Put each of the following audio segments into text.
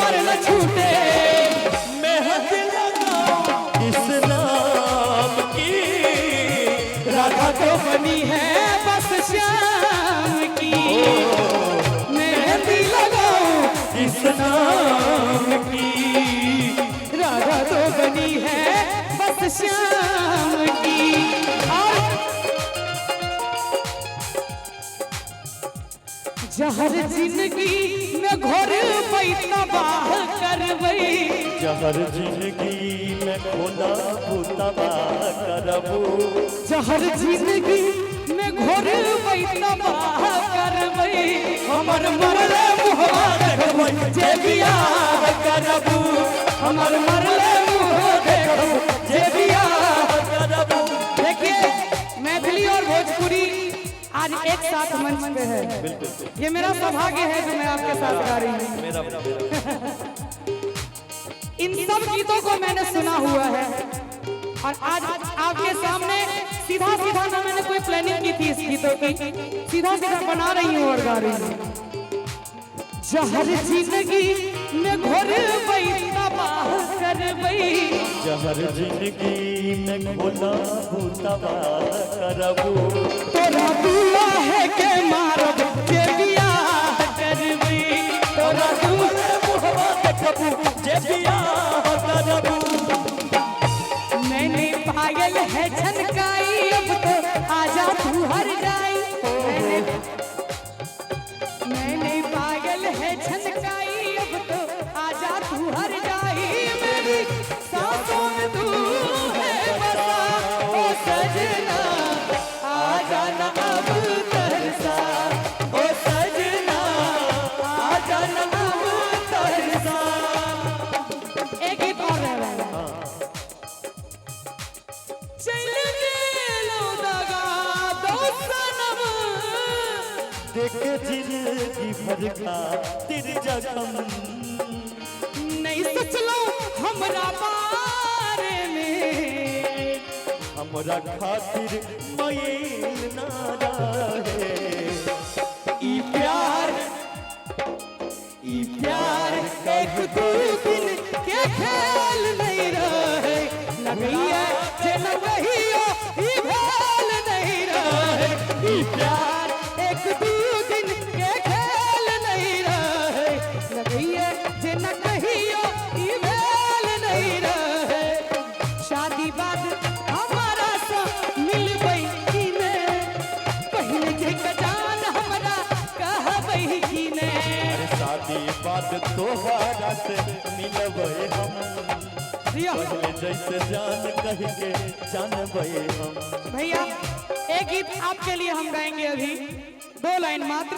प्यार न छूटे। मेहंदी लगाओ इस नाम की, राधा तो बनी है बस श्याम की। मेहंदी लगाओ इस नाम की, राधा तो बनी है बस श्याम की। और जहर जिंदगी में घोर पैसा बाह करवई। जहर जिंदगी में खोला भूतबा करबू, जहर जिंदगी में घोर पैसा बाह करवई। हमर मरले मुहवा देखबै जे बियाह करबू। हमर मरले मुहवा देखबै जे बियाह करबू। देखिए मैथिली और भोजपुरी आज एक साथ मंच पे है। ये मेरा सौभाग्य है जो मैं आपके साथ गा रही हूँ। इन सब गीतों को मैंने सुना हुआ है और आज आपके सामने सीधा सीधा ना मैंने कोई प्लानिंग की थी इस गीतों की, सीधा सीधा बना रही हूँ और गा रही हूँ। जहर जिंदगी में घोर पैसा बाह करवई। जहर जिंदगी में खोला भूतबा करबू, तोरा दुआ है के मारब जे बियाह करवई। तोरा दुआ मुहवा देखबू जे बियाह करबू। मैंने पायल है झनकाई अब तो आजा तू हर जाई। मैंने पायल है झनकाई अब तो आजा तू हर जाई। मेरी सांसों में तू है बसा ओ सजना, आजा ना अब तरसा ओ सजना, आजा ना अब तरसा। एक गीत और रह रहा है। चल गेलो दगा दो सनम, देख जिंदगी भर का तेरे जख्म, नहीं सोचलो हमरा बारे में। हमरा खातिर मैल ना रहे। ई प्यार एक दो दिन के खेल नहीं रहे। लगैया जे लगहियो ई भेल नहीं रहे। ई प्यार एक दो दिन के खेल नहीं रहे। लगैया जे लगहियो ई भेल नहीं रहे। शादी बाद हमारा सा मिलबै कि ने, पहले जे जान हमरा कहबै कि ने। शादी बाद तोहरा से मिलबै हम, पहले जैसे जान कह के जानबै हम। भैया एक गीत आपके लिए हम गाएंगे अभी, 2 लाइन मात्र।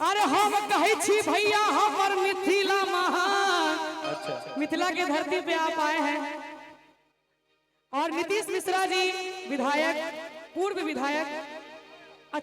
अरे हम कहे छी भैया हमर मिथिला महान। अच्छा, मिथिला की धरती पे आप आए हैं और नीतीश मिश्रा जी विधायक, पूर्व विधायक